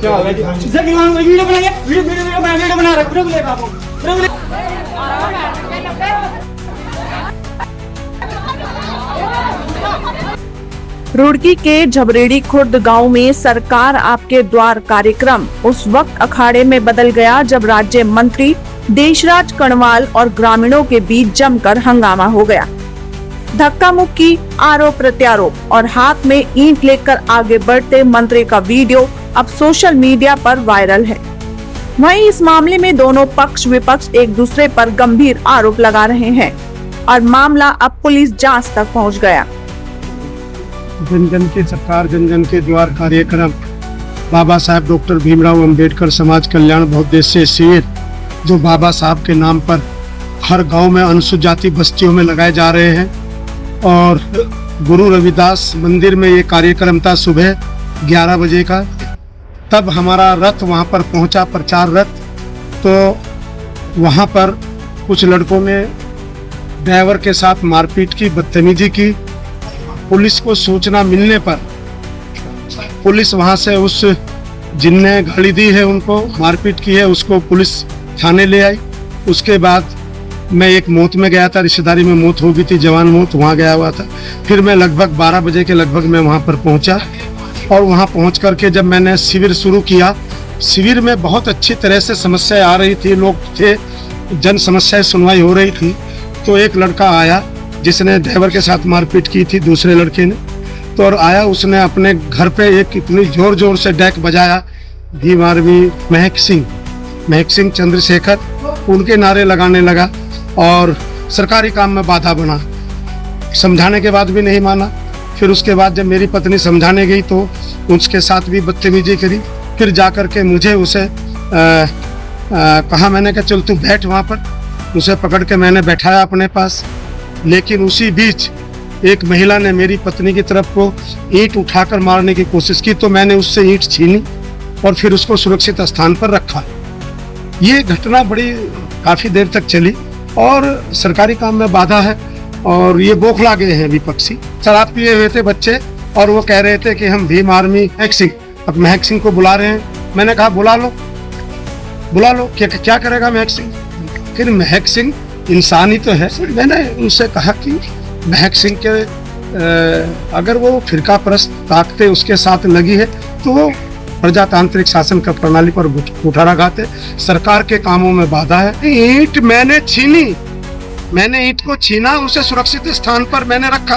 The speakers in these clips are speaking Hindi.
क्या हो गया? वीडियो बनाइए, वीडियो बना रहे, वीडियो लेगा आपको, वीडियो रुड़की के झबरेड़ी खुर्द गांव में सरकार आपके द्वार कार्यक्रम उस वक्त अखाड़े में बदल गया जब राज्य मंत्री देशराज कणवाल और ग्रामीणों के बीच जमकर हंगामा हो गया। धक्का मुक्की, आरोप प्रत्यारोप और हाथ में ईंट लेकर आगे बढ़ते मंत्री का वीडियो अब सोशल मीडिया पर वायरल है। वहीं इस मामले में दोनों पक्ष विपक्ष एक दूसरे पर गंभीर आरोप लगा रहे हैं और मामला अब पुलिस जांच तक पहुंच गया। जन जन की सरकार जन जन के द्वार कार्यक्रम बाबा साहब डॉक्टर भीमराव अंबेडकर समाज कल्याण बहुउद्देशीय शिविर जो बाबा साहब के नाम पर हर गांव में अनुसूचित जाति बस्तियों में लगाए जा रहे हैं। और गुरु रविदास मंदिर में ये कार्यक्रम था सुबह 11 बजे का। तब हमारा रथ वहां पर पहुंचा, प्रचार रथ। तो वहां पर कुछ लड़कों ने ड्राइवर के साथ मारपीट की, बदतमीजी की। पुलिस को सूचना मिलने पर पुलिस वहां से उस जिनने गाड़ी दी है, उनको मारपीट की है, उसको पुलिस थाने ले आई। उसके बाद मैं एक मौत में गया था, रिश्तेदारी में मौत हो गई थी, जवान मौत, वहाँ गया हुआ था। फिर मैं लगभग 12 बजे के लगभग मैं वहाँ पर पहुँचा और वहाँ पहुँच करके जब मैंने शिविर शुरू किया, शिविर में बहुत अच्छी तरह से समस्याएं आ रही थी, लोग थे, जन समस्याएं सुनवाई हो रही थी। तो एक लड़का आया जिसने ड्राइवर के साथ मारपीट की थी, दूसरे लड़के ने, तो और आया, उसने अपने घर पे एक इतनी जोर जोर से डेक बजाया, भीम आर्मी, महक सिंह चंद्रशेखर, उनके नारे लगाने लगा और सरकारी काम में बाधा बना। समझाने के बाद भी नहीं माना। फिर उसके बाद जब मेरी पत्नी समझाने गई तो उसके साथ भी बदतमीजी करी। फिर जा कर के मुझे उसे कहा, मैंने कहा चल तू बैठ वहाँ पर। उसे पकड़ के मैंने बैठाया अपने पास। लेकिन उसी बीच एक महिला ने मेरी पत्नी की तरफ को ईंट उठाकर मारने की कोशिश की, तो मैंने उससे ईंट छीनी और फिर उसको सुरक्षित स्थान पर रखा। ये घटना बड़ी काफ़ी देर तक चली और सरकारी काम में बाधा है और ये बौखला गए हैं विपक्षी। शराब पिए हुए थे बच्चे और वो कह रहे थे कि हम भीम आर्मी महक सिंह, अब महक सिंह को बुला रहे हैं। मैंने कहा बुला लो, क्या करेगा महक सिंह? फिर महक सिंह इंसान ही तो है। मैंने उनसे कहा कि महक सिंह के अगर वो फिरका परस्त ताकतें उसके साथ लगी है तो वो प्रजातांत्रिक शासन का प्रणाली पर कुठाराघात है, सरकार के कामों में बाधा है। ईंट मैंने छीनी, मैंने ईंट को छीना, उसे सुरक्षित स्थान पर मैंने रखा।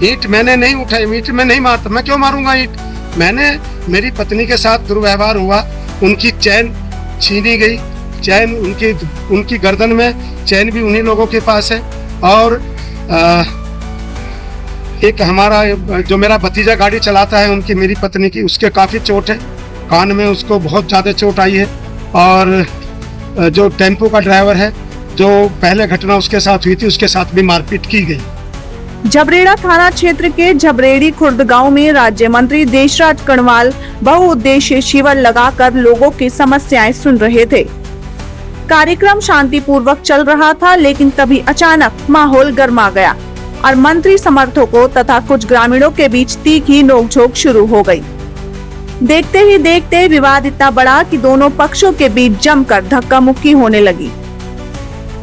ईंट मैंने नहीं उठाई, ईंट में नहीं मारता, मैं क्यों मारूंगा ईंट? मैंने, मेरी पत्नी के साथ दुर्व्यवहार हुआ, उनकी चैन छीनी गई, चैन उनकी गर्दन में चैन भी उन्हीं लोगों के पास है। और एक हमारा जो मेरा भतीजा गाड़ी चलाता है, उनकी, मेरी पत्नी की, उसके काफ़ी चोट है, कान में उसको बहुत ज़्यादा चोट आई है। और जो टेम्पो का ड्राइवर है, जो पहले घटना उसके साथ हुई थी, उसके साथ भी मारपीट की गई। झबरेड़ा थाना क्षेत्र के झबरेड़ी खुर्द गांव में राज्य मंत्री देशराज कणवाल बहुउद्देशीय शिविर लगाकर लोगों की समस्याएं सुन रहे थे। कार्यक्रम शांतिपूर्वक चल रहा था, लेकिन तभी अचानक माहौल गर्मा गया और मंत्री समर्थकों तथा कुछ ग्रामीणों के बीच तीखी नोकझोंक शुरू हो गई। देखते ही देखते विवाद इतना बड़ा कि दोनों पक्षों के बीच जमकर धक्का मुक्की होने लगी।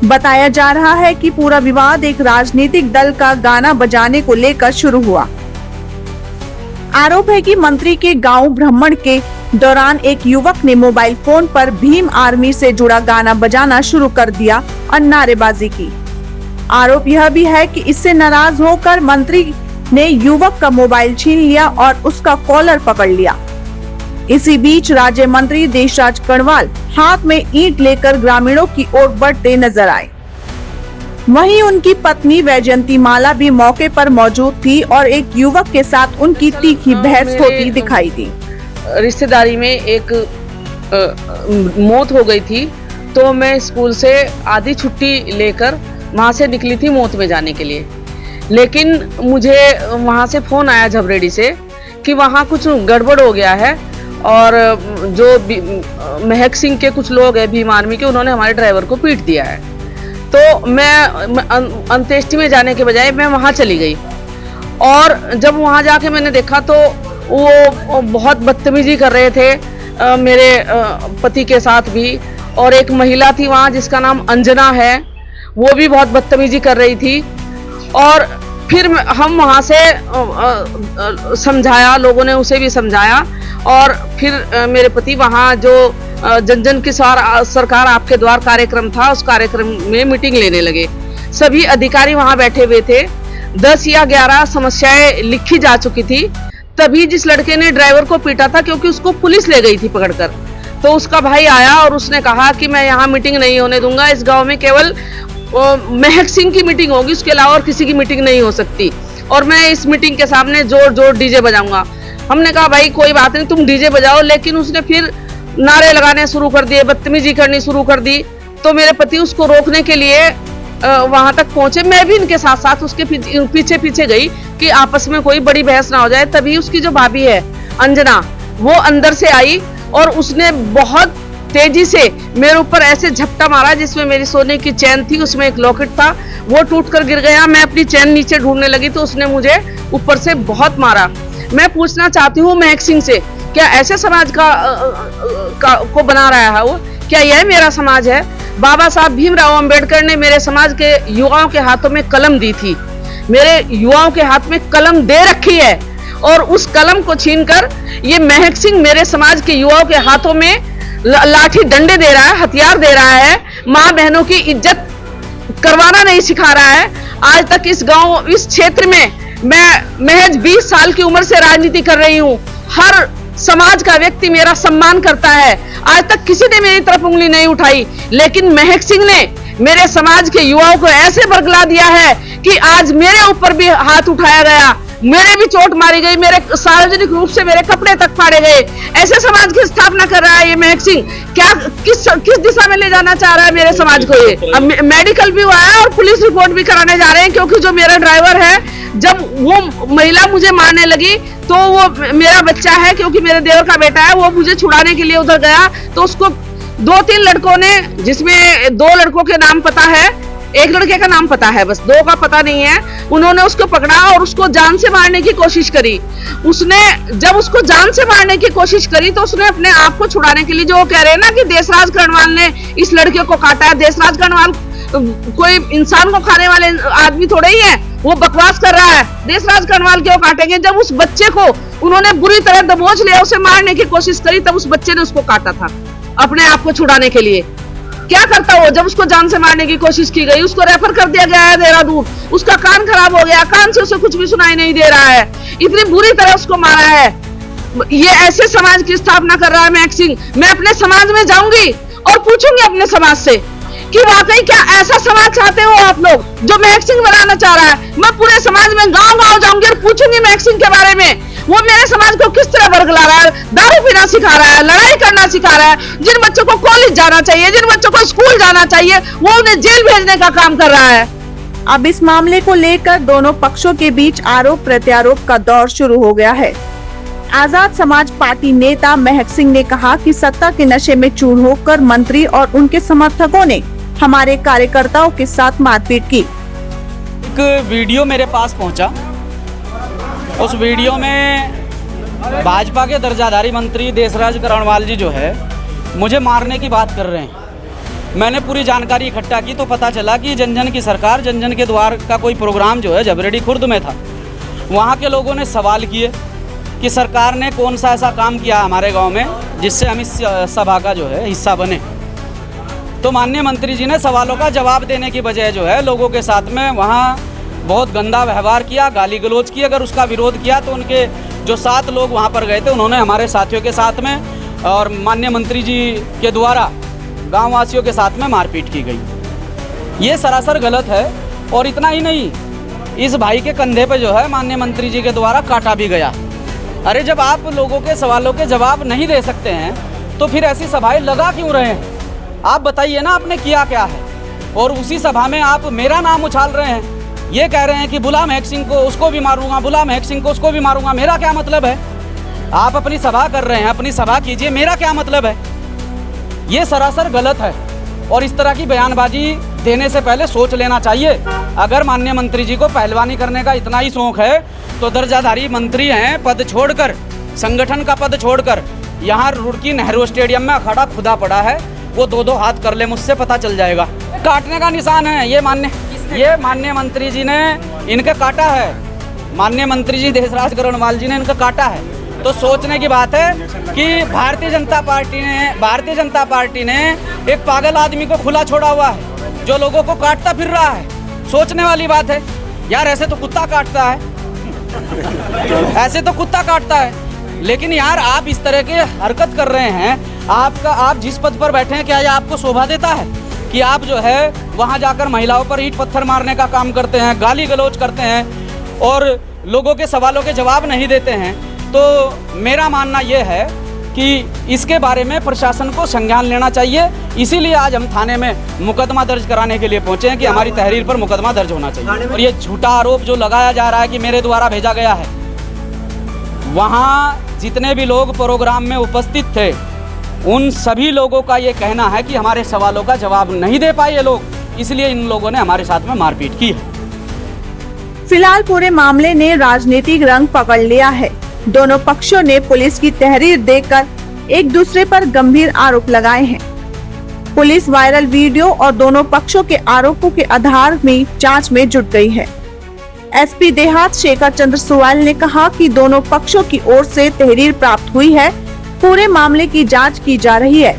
बताया जा रहा है कि पूरा विवाद एक राजनीतिक दल का गाना बजाने को लेकर शुरू हुआ। आरोप है कि मंत्री के गांव भ्रमण के दौरान एक युवक ने मोबाइल फोन पर भीम आर्मी से जुड़ा गाना बजाना शुरू कर दिया और नारेबाजी की। आरोप यह भी है कि इससे नाराज होकर मंत्री ने युवक का मोबाइल छीन लिया और उसका कॉलर पकड़ लिया। इसी बीच राज्य मंत्री देशराज कणवाल हाथ में ईंट लेकर ग्रामीणों की ओर बढ़ते नजर आए। वहीं उनकी पत्नी वैजयंती माला भी मौके पर मौजूद थी और एक युवक के साथ उनकी तीखी बहस होती दिखाई दी। रिश्तेदारी में एक मौत हो गई थी, तो मैं स्कूल से आधी छुट्टी लेकर वहाँ से निकली थी मौत में जाने के लिए। लेकिन मुझे वहाँ से फ़ोन आया झबरेड़ी से कि वहाँ कुछ गड़बड़ हो गया है और जो महक सिंह के कुछ लोग हैं भीम आर्मी के, उन्होंने हमारे ड्राइवर को पीट दिया है। तो मैं अंत्येष्टि में जाने के बजाय मैं वहाँ चली गई और जब वहाँ जाके मैंने देखा तो वो बहुत बदतमीजी कर रहे थे, मेरे पति के साथ भी, और एक महिला थी वहाँ जिसका नाम अंजना है, वो भी बहुत बदतमीजी कर रही थी। और फिर हम वहाँ से समझाया, लोगों ने उसे भी समझाया, और फिर मेरे पति वहाँ जो जन जन की सरकार आपके द्वार कार्यक्रम था, उस कार्यक्रम में मीटिंग लेने लगे। सभी अधिकारी वहाँ बैठे हुए थे। 10 या 11 समस्याएं लिखी जा चुकी थी। तभी जिस लड़के ने ड्राइवर को पीटा था, क्योंकि उसको पुलिस ले गई थी पकड़कर, तो उसका भाई आया और उसने कहा कि मैं यहाँ मीटिंग नहीं होने दूंगा, इस गांव में केवल महक सिंह की मीटिंग होगी, उसके अलावा और किसी की मीटिंग नहीं हो सकती, और मैं इस मीटिंग के सामने जोर जोर डीजे बजाऊंगा। हमने कहा भाई कोई बात नहीं, तुम डीजे बजाओ, लेकिन उसने फिर नारे लगाने शुरू कर दिए, बदतमीजी करनी शुरू कर दी। तो मेरे पति उसको रोकने के लिए वहां तक पहुंचे, मैं भी इनके साथ साथ उसके पीछे पीछे गई कि आपस में कोई बड़ी बहस ना हो जाए। तभी उसकी जो भाभी है अंजना, वो अंदर से आई और उसने बहुत तेजी से मेरे ऊपर ऐसे झपटा मारा जिसमें मेरी सोने की चैन थी, उसमें एक लॉकेट था, वो टूट कर गिर गया। मैं अपनी चैन नीचे ढूंढने लगी तो उसने मुझे ऊपर से बहुत मारा। मैं पूछना चाहती हूँ महक सिंह से, क्या ऐसे समाज को बना रहा है वो? क्या यह मेरा समाज है? बाबा साहब भीमराव अंबेडकर ने मेरे समाज के युवाओं के हाथों में कलम दी थी, मेरे युवाओं के हाथ में कलम दे रखी है, और उस कलम को छीनकर ये महक सिंह मेरे समाज के युवाओं के हाथों में लाठी डंडे दे रहा है, हथियार दे रहा है, माँ बहनों की इज्जत करवाना नहीं सिखा रहा है। आज तक इस गांव, इस क्षेत्र में मैं महज 20 साल की उम्र से राजनीति कर रही हूँ। हर समाज का व्यक्ति मेरा सम्मान करता है, आज तक किसी ने मेरी तरफ उंगली नहीं उठाई, लेकिन महक सिंह ने मेरे समाज के युवाओं को ऐसे बरगला दिया है कि आज मेरे ऊपर भी हाथ उठाया गया, मेरे भी चोट मारी गई, मेरे सार्वजनिक रूप से मेरे कपड़े तक फाड़े गए। ऐसे समाज की स्थापना कर रहा है ये महक सिंह। क्या किस दिशा में ले जाना चाह रहा है मेरे समाज को? ये अब मेडिकल भी हुआ है और पुलिस रिपोर्ट भी कराने जा रहे हैं, क्योंकि जो मेरा ड्राइवर है, जब वो महिला मुझे मारने लगी तो वो मेरा बच्चा है, क्योंकि मेरे देवर का बेटा है, वो मुझे छुड़ाने के लिए उधर गया तो उसको 2-3 लड़कों ने, जिसमें 2 लड़कों के नाम पता है, एक लड़के का नाम पता है, बस 2 का पता नहीं है, उन्होंने उसको पकड़ा और उसको जान से मारने की कोशिश करी। उसने जब उसको जान से मारने की कोशिश करी तो उसने अपने आप को छुड़ाने के लिए, जो कह रहे हैं ना कि देशराज कर्णवाल ने इस लड़के को काटा है, देशराज कर्णवाल कोई इंसान को खाने वाले आदमी थोड़े ही है, वो बकवास कर रहा है। देशराज कर्णवाल क्यों काटेंगे? जब उस बच्चे को उन्होंने बुरी तरह दबोच लिया, उसे मारने की कोशिश करी, तब उस बच्चे ने उसको काटा था अपने आप को छुड़ाने के लिए। क्या करता वो? जब उसको जान से मारने की कोशिश की गई, उसको रेफर कर दिया गया है देहरादून, उसका कान खराब हो गया, कान से उसे कुछ भी सुनाई नहीं दे रहा है, इतनी बुरी तरह उसको मारा है। ये ऐसे समाज की स्थापना कर रहा है महक सिंह। मैं अपने समाज में जाऊंगी और पूछूंगी अपने समाज से कि वाकई क्या ऐसा समाज चाहते हो आप लोग जो महक सिंह बनाना चाह रहा है? मैं पूरे समाज में गांव-गांव जाऊंगी और पूछूंगी महक सिंह के बारे में, वो मेरे समाज को किस तरह बरगला रहा है, दारू पीना सिखा रहा है, लड़ाई करना सिखा रहा है, जिन बच्चों को कॉलेज जाना चाहिए, जिन बच्चों को स्कूल जाना चाहिए, वो उन्हें जेल भेजने का काम कर रहा है। अब इस मामले को लेकर दोनों पक्षों के बीच आरोप प्रत्यारोप का दौर शुरू हो गया है। आजाद समाज पार्टी नेता महक सिंह ने कहा कि सत्ता के नशे में चूर होकर मंत्री और उनके समर्थकों ने हमारे कार्यकर्ताओं के साथ मारपीट की। एक वीडियो मेरे पास पहुंचा, उस वीडियो में भाजपा के दर्जाधारी मंत्री देशराज कर्णवाल जी जो है मुझे मारने की बात कर रहे हैं। मैंने पूरी जानकारी इकट्ठा की तो पता चला कि जन जन की सरकार, जन जन के द्वार का कोई प्रोग्राम जो है झबरेड़ी खुर्द में था। वहाँ के लोगों ने सवाल किए कि सरकार ने कौन सा ऐसा काम किया हमारे गांव में जिससे हम इस सभा का जो है हिस्सा बने। तो माननीय मंत्री जी ने सवालों का जवाब देने की बजाय जो है लोगों के साथ में वहाँ बहुत गंदा व्यवहार किया, गाली गलौज की। अगर उसका विरोध किया तो उनके जो 7 लोग वहाँ पर गए थे, उन्होंने हमारे साथियों के साथ में और माननीय मंत्री जी के द्वारा गाँव वासियों के साथ में मारपीट की गई। ये सरासर गलत है। और इतना ही नहीं, इस भाई के कंधे पे जो है माननीय मंत्री जी के द्वारा काटा भी गया। अरे जब आप लोगों के सवालों के जवाब नहीं दे सकते हैं तो फिर ऐसी सभाएं लगा क्यों रहे हैं? आप बताइए ना आपने किया क्या है। और उसी सभा में आप मेरा नाम उछाल रहे हैं, ये कह रहे हैं कि बुला महक सिंह को, उसको भी मारूंगा, बुला महक सिंह को, उसको भी मारूंगा। मेरा क्या मतलब है? आप अपनी सभा कर रहे हैं, अपनी सभा कीजिए, मेरा क्या मतलब है? ये सरासर गलत है और इस तरह की बयानबाजी देने से पहले सोच लेना चाहिए। अगर माननीय मंत्री जी को पहलवानी करने का इतना ही शौक है तो दर्जाधारी मंत्री हैं, पद छोड़कर, संगठन का पद छोड़कर यहाँ रुड़की नेहरू स्टेडियम में अखाड़ा खुदा पड़ा है, वो 2-2 हाथ कर ले मुझसे पता चल जाएगा। काटने का निशान है, ये माननीय मंत्री जी ने इनके काटा है, माननीय मंत्री जी देशराज करणवाल जी ने इनका काटा है। तो सोचने की बात है कि भारतीय जनता पार्टी ने एक पागल आदमी को खुला छोड़ा हुआ है जो लोगों को काटता फिर रहा है। सोचने वाली बात है यार, ऐसे तो कुत्ता काटता है, ऐसे तो कुत्ता काटता है, लेकिन यार आप इस तरह की हरकत कर रहे हैं। आप जिस पद पर बैठे हैं, क्या ये आपको शोभा देता है कि आप जो है वहाँ जाकर महिलाओं पर ईंट पत्थर मारने का काम करते हैं, गाली गलौज करते हैं और लोगों के सवालों के जवाब नहीं देते हैं? तो मेरा मानना यह है कि इसके बारे में प्रशासन को संज्ञान लेना चाहिए। इसीलिए आज हम थाने में मुकदमा दर्ज कराने के लिए पहुंचे हैं कि हमारी तहरीर पर मुकदमा दर्ज होना चाहिए। और ये झूठा आरोप जो लगाया जा रहा है कि मेरे द्वारा भेजा गया है, वहाँ जितने भी लोग प्रोग्राम में उपस्थित थे उन सभी लोगों का ये कहना है कि हमारे सवालों का जवाब नहीं दे पाए ये लोग, इसलिए इन लोगों ने हमारे साथ में मारपीट की है। फिलहाल पूरे मामले ने राजनीतिक रंग पकड़ लिया है। दोनों पक्षों ने पुलिस की तहरीर देकर एक दूसरे पर गंभीर आरोप लगाए हैं। पुलिस वायरल वीडियो और दोनों पक्षों के आरोपों के आधार में जांच में जुट गई है। एसपी देहात शेखर चंद्र सुवाल ने कहा कि दोनों पक्षों की ओर से तहरीर प्राप्त हुई है, पूरे मामले की जांच की जा रही है।